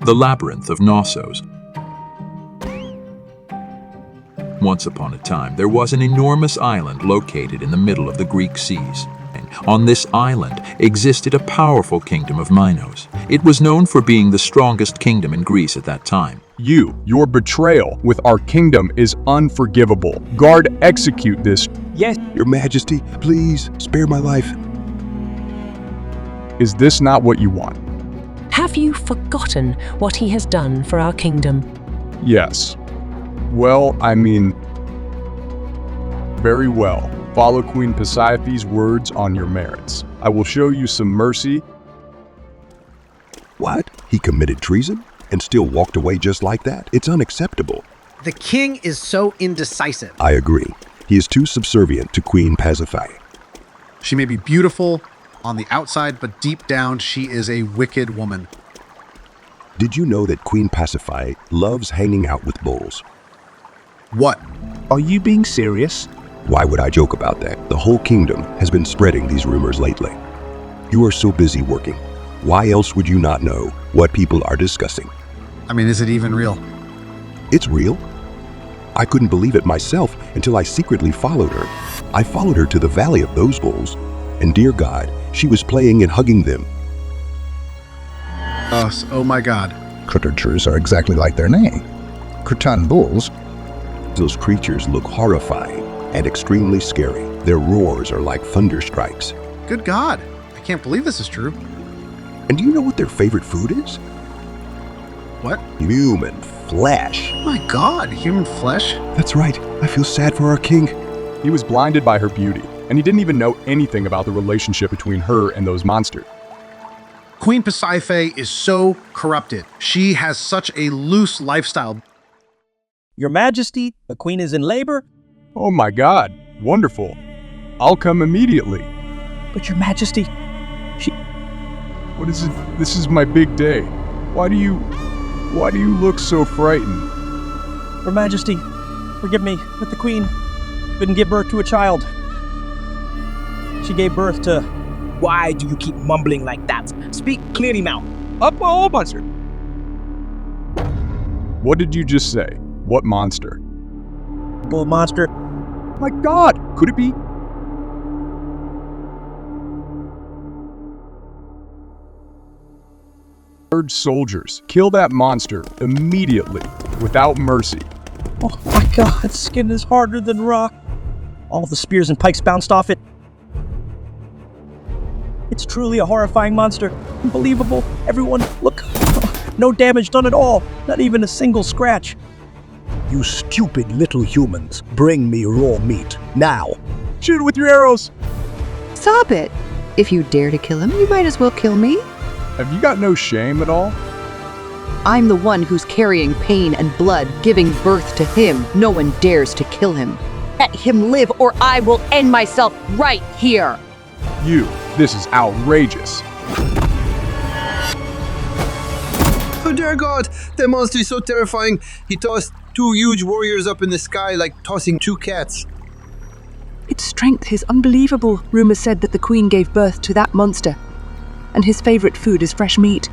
The Labyrinth of Knossos. Once upon a time, there was an enormous island located in the middle of the Greek seas. On this island existed a powerful kingdom of Minos. It was known for being the strongest kingdom in Greece at that time. Your betrayal with our kingdom is unforgivable. Guard, execute this. Yes, Your Majesty, please spare my life. Is this not what you want? Have you forgotten what he has done for our kingdom? Yes. Well, very well. Follow Queen Pasiphae's words on your merits. I will show you some mercy. What? He committed treason and still walked away just like that? It's unacceptable. The king is so indecisive. I agree. He is too subservient to Queen Pasiphae. She may be beautiful on the outside, but deep down, she is a wicked woman. Did you know that Queen Pasiphae loves hanging out with bulls? What? are you being serious? Why would I joke about that? The whole kingdom has been spreading these rumors lately. You are so busy working. Why else would you not know what people are discussing? I mean, is it even real? It's real. I couldn't believe it myself until I secretly followed her. I followed her to the Valley of those bulls, and dear God, she was playing and hugging them. Oh my God. Creatures are exactly like their name. Cretan bulls. Those creatures look horrifying and extremely scary. Their roars are like thunder strikes. Good God. I can't believe this is true. And do you know what their favorite food is? What? Human flesh. Oh my God, human flesh? That's right. I feel sad for our king. He was blinded by her beauty, and he didn't even know anything about the relationship between her and those monsters. Queen Pasiphae is so corrupted. She has such a loose lifestyle. Your Majesty, the Queen is in labor? Oh my God, wonderful. I'll come immediately. But Your Majesty, What is it? This is my big day. Why do you look so frightened? Your Majesty, forgive me, but the Queen couldn't give birth to a child. She gave birth to... Why do you keep mumbling like that? Speak clearly now. Up all monster. What did you just say? What monster? Bull monster. My God, could it be? Urge soldiers, kill that monster immediately, without mercy. Oh my God, its skin is harder than rock. All the spears and pikes bounced off it. It's truly a horrifying monster. Unbelievable. Everyone, look. No damage done at all. Not even a single scratch. You stupid little humans. Bring me raw meat. Now. Shoot it with your arrows! Stop it! If you dare to kill him, you might as well kill me. Have you got no shame at all? I'm the one who's carrying pain and blood, giving birth to him. No one dares to kill him. Let him live, or I will end myself right here. This is outrageous. Oh dear God, that monster is so terrifying. He tossed two huge warriors up in the sky like tossing two cats. Its strength is unbelievable. Rumors said that the Queen gave birth to that monster, and his favorite food is fresh meat.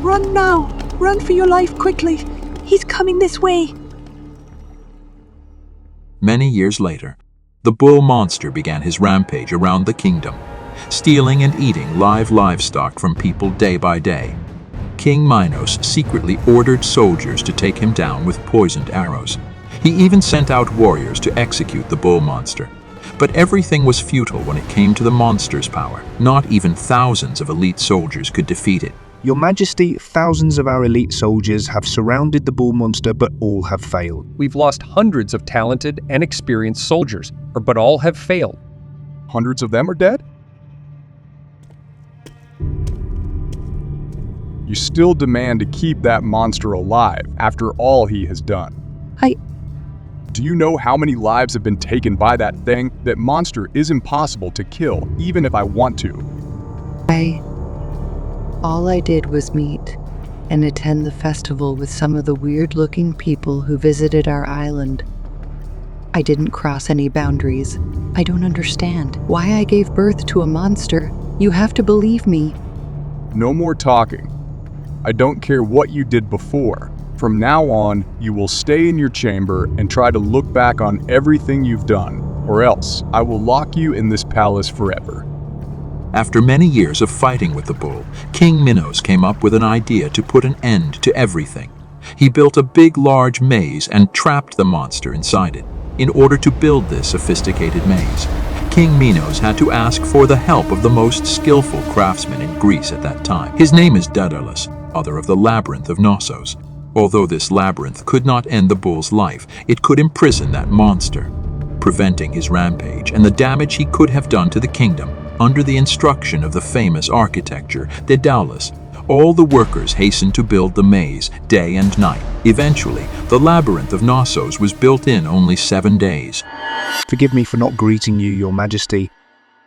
Run now! Run for your life quickly! He's coming this way! Many years later, the bull monster began his rampage around the kingdom, stealing and eating live livestock from people day by day. King Minos secretly ordered soldiers to take him down with poisoned arrows. He even sent out warriors to execute the bull monster. But everything was futile when it came to the monster's power. Not even thousands of elite soldiers could defeat it. Your Majesty, thousands of our elite soldiers have surrounded the bull monster, but all have failed. We've lost hundreds of talented and experienced soldiers, but all have failed. Hundreds of them are dead? You still demand to keep that monster alive after all he has done. Do you know how many lives have been taken by that thing? That monster is impossible to kill, even if I want to. All I did was meet and attend the festival with some of the weird-looking people who visited our island. I didn't cross any boundaries. I don't understand why I gave birth to a monster. You have to believe me. No more talking. I don't care what you did before. From now on, you will stay in your chamber and try to look back on everything you've done, or else I will lock you in this palace forever. After many years of fighting with the bull, King Minos came up with an idea to put an end to everything. He built a big, large maze and trapped the monster inside it. In order to build this sophisticated maze, King Minos had to ask for the help of the most skillful craftsman in Greece at that time. His name is Daedalus, author of the Labyrinth of Knossos. Although this labyrinth could not end the bull's life, it could imprison that monster, preventing his rampage and the damage he could have done to the kingdom. Under the instruction of the famous architecture, Daedalus, all the workers hastened to build the maze day and night. Eventually, the Labyrinth of Knossos was built in only 7 days. Forgive me for not greeting you, Your Majesty.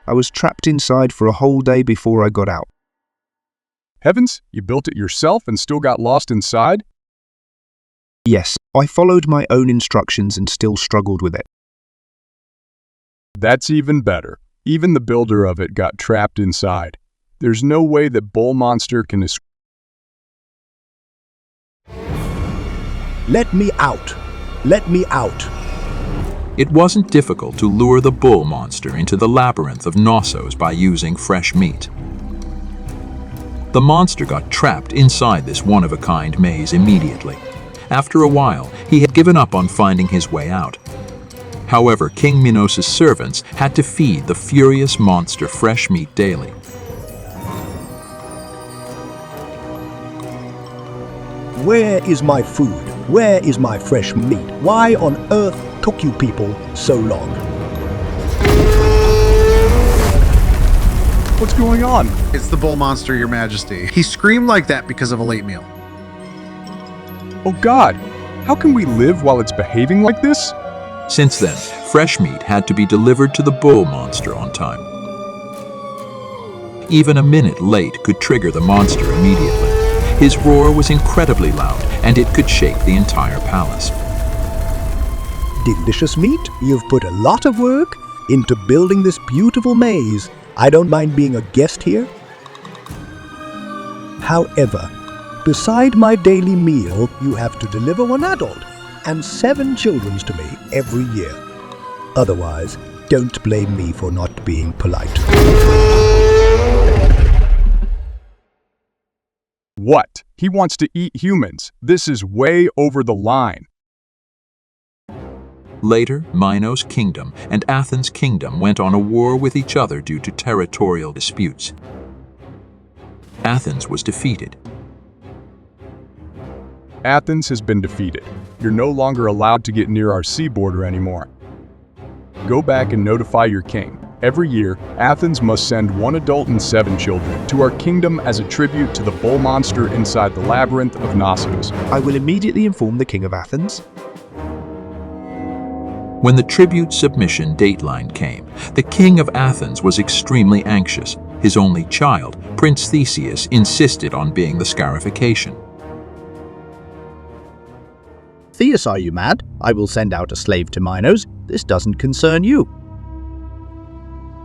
I was trapped inside for a whole day before I got out. Heavens, you built it yourself and still got lost inside? Yes, I followed my own instructions and still struggled with it. That's even better. Even the builder of it got trapped inside. There's no way that bull monster can escape. Let me out! Let me out! It wasn't difficult to lure the bull monster into the Labyrinth of Knossos by using fresh meat. The monster got trapped inside this one-of-a-kind maze immediately. After a while, he had given up on finding his way out. However, King Minos' servants had to feed the furious monster fresh meat daily. Where is my food? Where is my fresh meat? Why on earth took you people so long? What's going on? It's the bull monster, Your Majesty. He screamed like that because of a late meal. Oh God, how can we live while it's behaving like this? Since then, fresh meat had to be delivered to the bull monster on time. Even a minute late could trigger the monster immediately. His roar was incredibly loud, and it could shake the entire palace. Delicious meat. You've put a lot of work into building this beautiful maze. I don't mind being a guest here. However, beside my daily meal, you have to deliver 1 adult and 7 children to me every year. Otherwise, don't blame me for not being polite. What? He wants to eat humans. This is way over the line. Later, Minos' kingdom and Athens' kingdom went on a war with each other due to territorial disputes. Athens was defeated. Athens has been defeated. You're no longer allowed to get near our sea border anymore. Go back and notify your king. Every year, Athens must send 1 adult and 7 children to our kingdom as a tribute to the bull monster inside the Labyrinth of Knossos. I will immediately inform the King of Athens. When the tribute submission dateline came, the King of Athens was extremely anxious. His only child, Prince Theseus, insisted on being the scarification. Theus, are you mad? I will send out a slave to Minos. This doesn't concern you.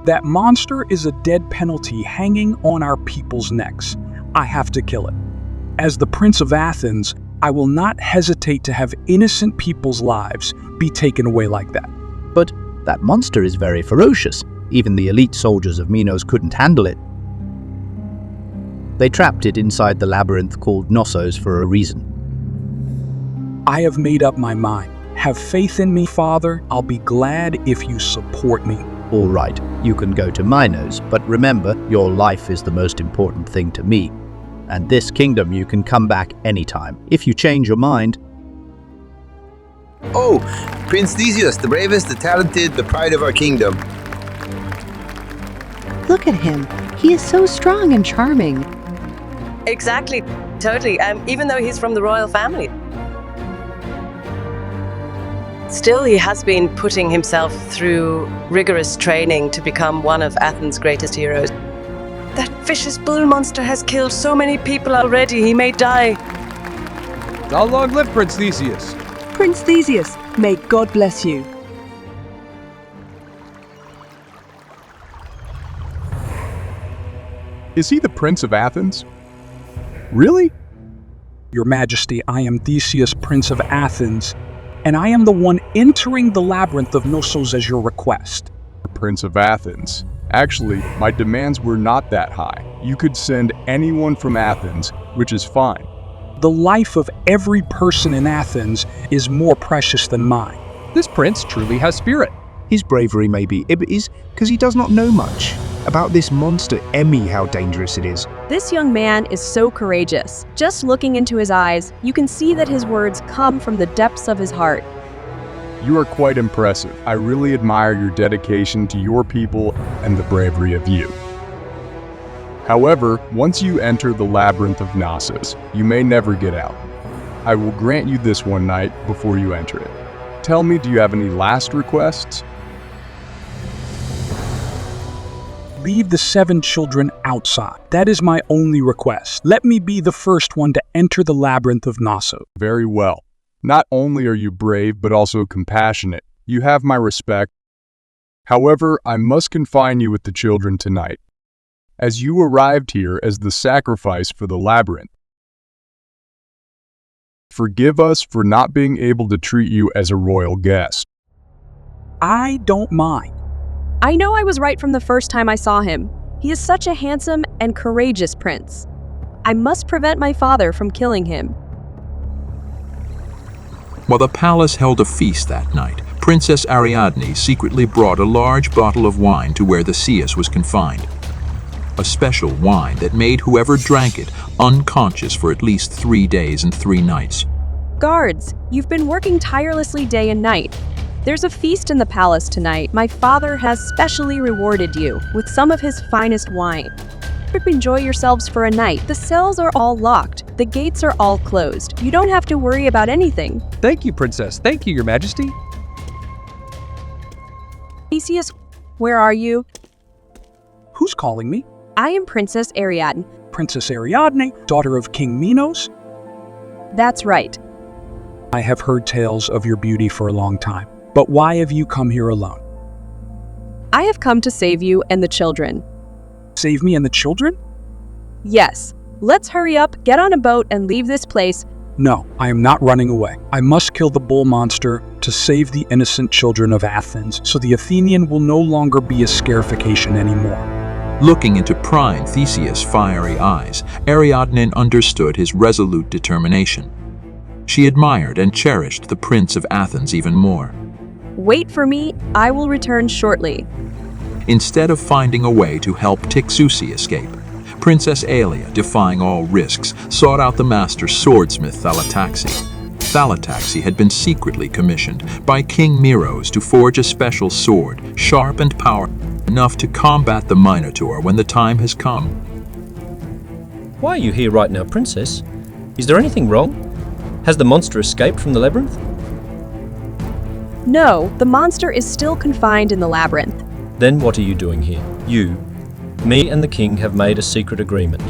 That monster is a dead penalty hanging on our people's necks. I have to kill it. As the Prince of Athens, I will not hesitate to have innocent people's lives be taken away like that. But that monster is very ferocious. Even the elite soldiers of Minos couldn't handle it. They trapped it inside the labyrinth called Knossos for a reason. I have made up my mind. Have faith in me, Father. I'll be glad if you support me. All right, you can go to Minos, but remember, your life is the most important thing to me. And this kingdom you can come back anytime, if you change your mind. Oh, Prince Theseus, the bravest, the talented, the pride of our kingdom. Look at him. He is so strong and charming. Exactly, totally. Even though he's from the royal family. Still, he has been putting himself through rigorous training to become one of Athens' greatest heroes. That vicious bull monster has killed so many people already, he may die. How long live Prince Theseus? Prince Theseus, may God bless you. Is he the Prince of Athens? Really? Your Majesty, I am Theseus, Prince of Athens, and I am the one entering the Labyrinth of Knossos as your request. Prince of Athens. Actually, my demands were not that high. You could send anyone from Athens, which is fine. The life of every person in Athens is more precious than mine. This prince truly has spirit. His bravery may be, it is because he does not know much about this monster Emmy, how dangerous it is. This young man is so courageous. Just looking into his eyes, you can see that his words come from the depths of his heart. You are quite impressive. I really admire your dedication to your people and the bravery of you. However, once you enter the Labyrinth of Knossos, you may never get out. I will grant you this one night before you enter it. Tell me, do you have any last requests? Leave the 7 children outside. That is my only request. Let me be the first one to enter the Labyrinth of Knossos. Very well. Not only are you brave, but also compassionate. You have my respect. However, I must confine you with the children tonight, as you arrived here as the sacrifice for the labyrinth. Forgive us for not being able to treat you as a royal guest. I don't mind. I know I was right from the first time I saw him. He is such a handsome and courageous prince. I must prevent my father from killing him. While the palace held a feast that night, Princess Ariadne secretly brought a large bottle of wine to where the Theseus was confined. A special wine that made whoever drank it unconscious for at least 3 days and 3 nights. Guards, you've been working tirelessly day and night. There's a feast in the palace tonight. My father has specially rewarded you with some of his finest wine. Enjoy yourselves for a night. The cells are all locked. The gates are all closed. You don't have to worry about anything. Thank you, Princess. Thank you, Your Majesty. Theseus, where are you? Who's calling me? I am Princess Ariadne. Princess Ariadne, daughter of King Minos? That's right. I have heard tales of your beauty for a long time. But why have you come here alone? I have come to save you and the children. Save me and the children? Yes. Let's hurry up, get on a boat, and leave this place. No, I am not running away. I must kill the bull monster to save the innocent children of Athens, so the Athenian will no longer be a scarification anymore. Looking into prying Theseus' fiery eyes, Ariadne understood his resolute determination. She admired and cherished the Prince of Athens even more. Wait for me, I will return shortly. Instead of finding a way to help Tixusi escape, Princess Aelia, defying all risks, sought out the master swordsmith Thalataxi. Thalataxi had been secretly commissioned by King Miros to forge a special sword, sharp and powerful enough to combat the Minotaur when the time has come. Why are you here right now, Princess? Is there anything wrong? Has the monster escaped from the labyrinth? No, the monster is still confined in the labyrinth. Then what are you doing here? Me and the king have made a secret agreement.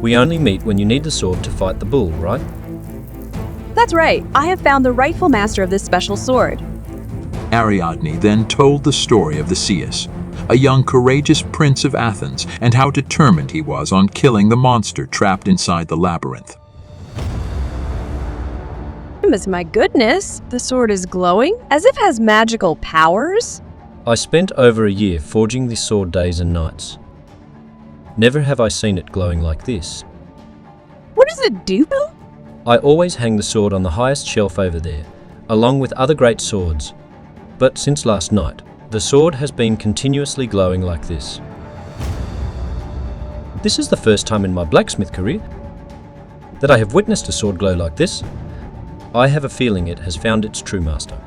We only meet when you need the sword to fight the bull, right? That's right. I have found the rightful master of this special sword. Ariadne then told the story of the Theseus, a young courageous prince of Athens, and how determined he was on killing the monster trapped inside the labyrinth. My goodness, the sword is glowing, as if it has magical powers. I spent over a year forging this sword days and nights. Never have I seen it glowing like this. What does it do? I always hang the sword on the highest shelf over there, along with other great swords. But since last night, the sword has been continuously glowing like this. This is the first time in my blacksmith career that I have witnessed a sword glow like this. I have a feeling it has found its true master,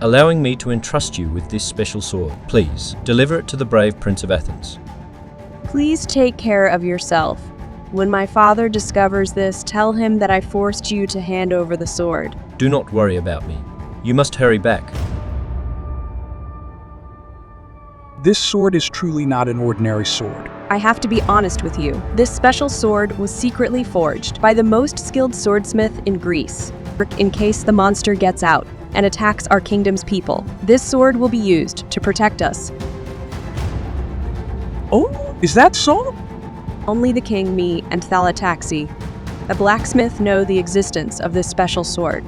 allowing me to entrust you with this special sword. Please, deliver it to the brave Prince of Athens. Please take care of yourself. When my father discovers this, tell him that I forced you to hand over the sword. Do not worry about me. You must hurry back. This sword is truly not an ordinary sword. I have to be honest with you. This special sword was secretly forged by the most skilled swordsmith in Greece, in case the monster gets out and attacks our kingdom's people. This sword will be used to protect us. Oh, is that so? Only the king, me, and Thalataxi, the blacksmith, know the existence of this special sword.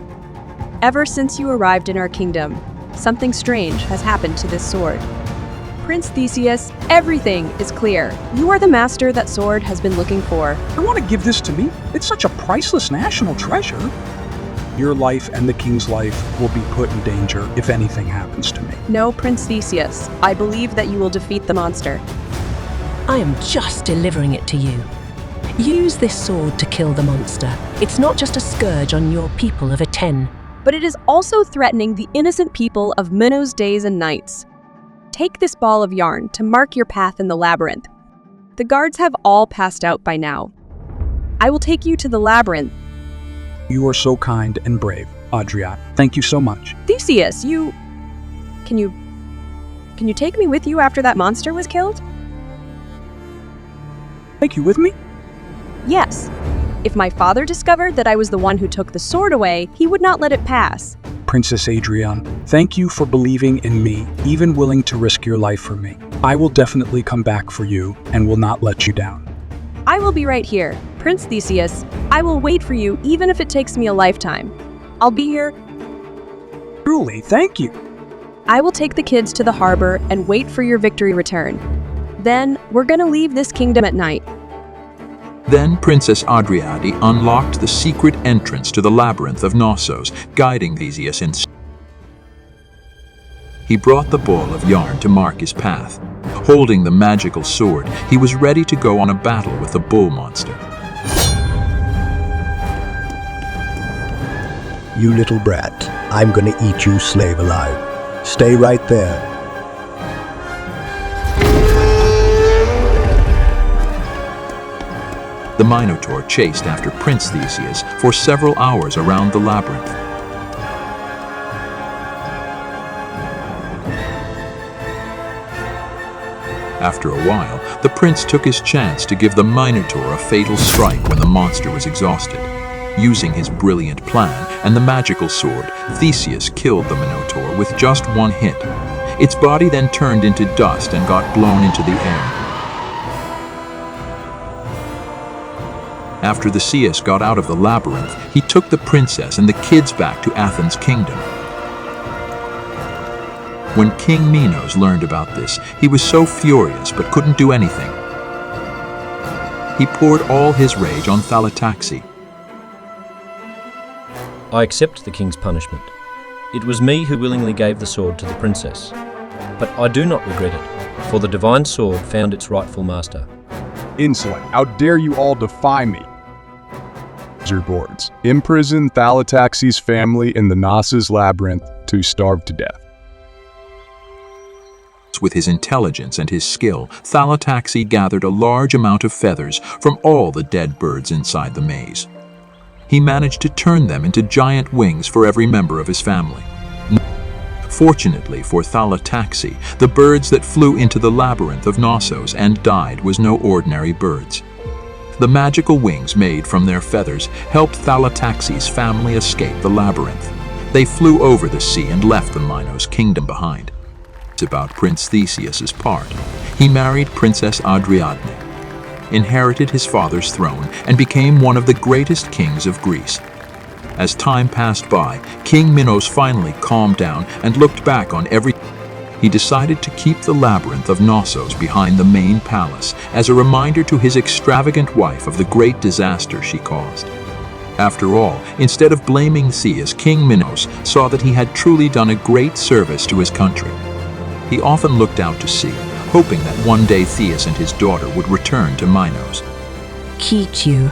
Ever since you arrived in our kingdom, something strange has happened to this sword. Prince Theseus, everything is clear. You are the master that sword has been looking for. I want to give this to me. It's such a priceless national treasure. Your life and the king's life will be put in danger if anything happens to me. No, Prince Theseus, I believe that you will defeat the monster. I am just delivering it to you. Use this sword to kill the monster. It's not just a scourge on your people of Aten, but it is also threatening the innocent people of Minos' days and nights. Take this ball of yarn to mark your path in the labyrinth. The guards have all passed out by now. I will take you to the labyrinth. You are so kind and brave, Adriat. Thank you so much. Theseus, Can you take me with you after that monster was killed? Take you with me? Yes. If my father discovered that I was the one who took the sword away, he would not let it pass. Princess Adrian, thank you for believing in me, even willing to risk your life for me. I will definitely come back for you and will not let you down. I will be right here. Prince Theseus, I will wait for you even if it takes me a lifetime. I'll be here. Truly, thank you. I will take the kids to the harbor and wait for your victory return. Then, we're gonna leave this kingdom at night. Then Princess Adriade unlocked the secret entrance to the Labyrinth of Knossos, guiding Theseus in. He brought the ball of yarn to mark his path. Holding the magical sword, he was ready to go on a battle with the bull monster. You little brat, I'm gonna eat you slave alive. Stay right there. The Minotaur chased after Prince Theseus for several hours around the labyrinth. After a while, the prince took his chance to give the Minotaur a fatal strike when the monster was exhausted. Using his brilliant plan and the magical sword, Theseus killed the Minotaur with just one hit. Its body then turned into dust and got blown into the air. After Theseus got out of the labyrinth, he took the princess and the kids back to Athens' kingdom. When King Minos learned about this, he was so furious but couldn't do anything. He poured all his rage on Thalataxi. I accept the king's punishment. It was me who willingly gave the sword to the princess. But I do not regret it, for the divine sword found its rightful master. Insolent, how dare you all defy me? Your boards. Imprison Thalataxi's family in the Knossos labyrinth to starve to death. With his intelligence and his skill, Thalataxi gathered a large amount of feathers from all the dead birds inside the maze. He managed to turn them into giant wings for every member of his family. Fortunately for Thalataxi, the birds that flew into the Labyrinth of Knossos and died was no ordinary birds. The magical wings made from their feathers helped Thalataxi's family escape the labyrinth. They flew over the sea and left the Minos kingdom behind. It's about Prince Theseus's part. He married Princess Adriadne, inherited his father's throne, and became one of the greatest kings of Greece. As time passed by, King Minos finally calmed down and looked back on everything. He decided to keep the Labyrinth of Knossos behind the main palace as a reminder to his extravagant wife of the great disaster she caused. After all, instead of blaming Theseus, King Minos saw that he had truly done a great service to his country. He often looked out to sea, hoping that one day Theseus and his daughter would return to Minos. Keep you